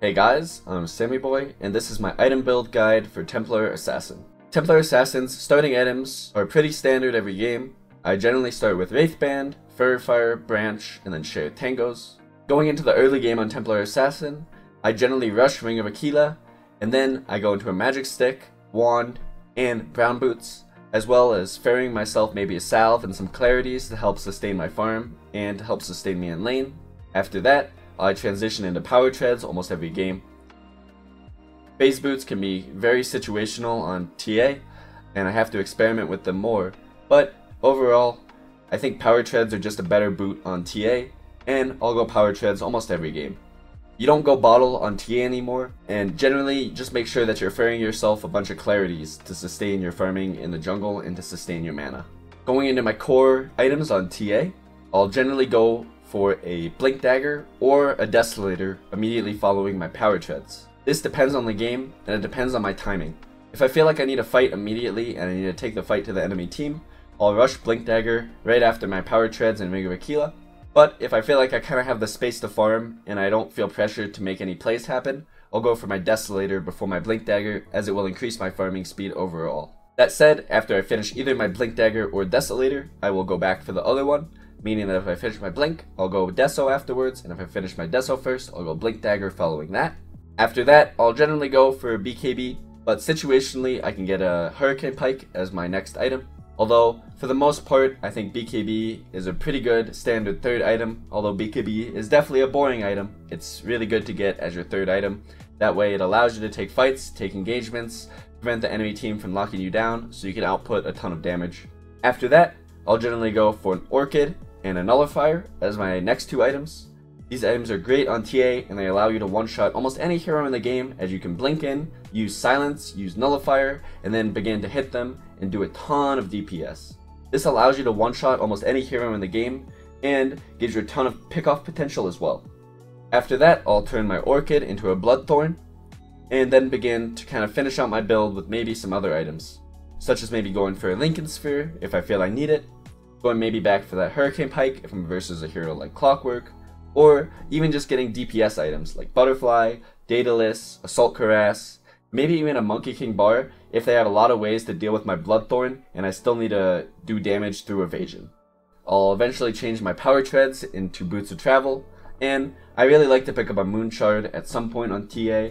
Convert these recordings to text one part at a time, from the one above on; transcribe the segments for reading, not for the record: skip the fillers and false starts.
Hey guys, I'm Sammy Boy, and this is my item build guide for Templar Assassin. Templar Assassin's starting items are pretty standard every game. I generally start with Wraithband, Fairy Fire, Branch, and then Shared Tangos. Going into the early game on Templar Assassin, I generally rush Ring of Aquila, and then I go into a Magic Stick, Wand, and Brown Boots, as well as ferrying myself maybe a Salve and some Clarities to help sustain my farm, and to help sustain me in lane. After that, I transition into Power Treads almost every game. Phase Boots can be very situational on TA, and I have to experiment with them more, but overall, I think Power Treads are just a better boot on TA, and I'll go Power Treads almost every game. You don't go Bottle on TA anymore, and generally just make sure that you're ferrying yourself a bunch of Clarities to sustain your farming in the jungle and to sustain your mana. Going into my core items on TA, I'll generally go for a Blink Dagger or a Desolator immediately following my Power Treads. This depends on the game, and it depends on my timing. If I feel like I need to fight immediately and I need to take the fight to the enemy team, I'll rush Blink Dagger right after my Power Treads and Ring of Aquila. But if I feel like I kind of have the space to farm and I don't feel pressured to make any plays happen, I'll go for my Desolator before my Blink Dagger, as it will increase my farming speed overall. That said, after I finish either my Blink Dagger or Desolator, I will go back for the other one, meaning that if I finish my Blink, I'll go Deso afterwards, and if I finish my Deso first, I'll go Blink Dagger following that. After that, I'll generally go for a BKB, but situationally I can get a Hurricane Pike as my next item. Although, for the most part, I think BKB is a pretty good standard third item. Although BKB is definitely a boring item, it's really good to get as your third item. That way it allows you to take fights, take engagements, prevent the enemy team from locking you down, so you can output a ton of damage. After that, I'll generally go for an Orchid and a Nullifier as my next two items. These items are great on TA, and they allow you to one-shot almost any hero in the game, as you can blink in, use Silence, use Nullifier, and then begin to hit them and do a ton of DPS. This allows you to one-shot almost any hero in the game, and gives you a ton of pick-off potential as well. After that, I'll turn my Orchid into a Bloodthorn, and then begin to kind of finish out my build with maybe some other items, such as maybe going for a Lincoln Sphere if I feel I need it, going maybe back for that Hurricane Pike if I'm versus a hero like Clockwork, or even just getting DPS items like Butterfly, Daedalus, Assault Cuirass, maybe even a Monkey King Bar if they have a lot of ways to deal with my Bloodthorn and I still need to do damage through evasion. I'll eventually change my Power Treads into Boots of Travel, and I really like to pick up a Moon Shard at some point on TA,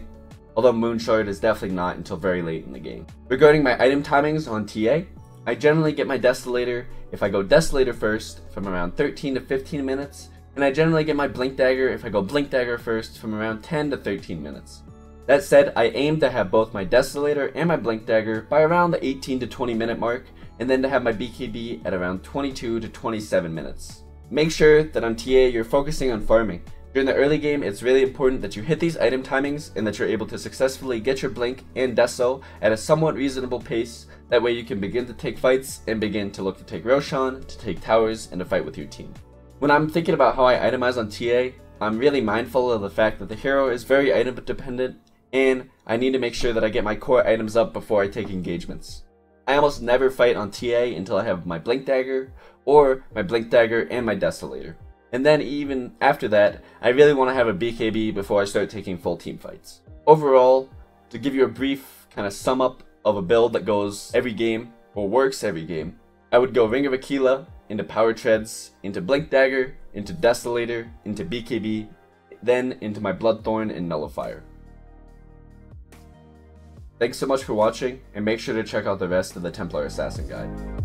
although Moon Shard is definitely not until very late in the game. Regarding my item timings on TA, I generally get my Desolator if I go Desolator first from around 13 to 15 minutes, and I generally get my Blink Dagger if I go Blink Dagger first from around 10 to 13 minutes. That said, I aim to have both my Desolator and my Blink Dagger by around the 18 to 20 minute mark, and then to have my BKB at around 22 to 27 minutes. Make sure that on TA you're focusing on farming. During the early game, it's really important that you hit these item timings and that you're able to successfully get your Blink and Deso at a somewhat reasonable pace. That way you can begin to take fights and begin to look to take Roshan, to take towers, and to fight with your team. When I'm thinking about how I itemize on TA, I'm really mindful of the fact that the hero is very item dependent, and I need to make sure that I get my core items up before I take engagements. I almost never fight on TA until I have my Blink Dagger, or my Blink Dagger and my Desolator. And then even after that, I really want to have a BKB before I start taking full team fights. Overall, to give you a brief kind of sum up of a build that goes every game, or works every game, I would go Ring of Aquila, into Power Treads, into Blink Dagger, into Desolator, into BKB, then into my Bloodthorn and Nullifier. Thanks so much for watching, and make sure to check out the rest of the Templar Assassin guide.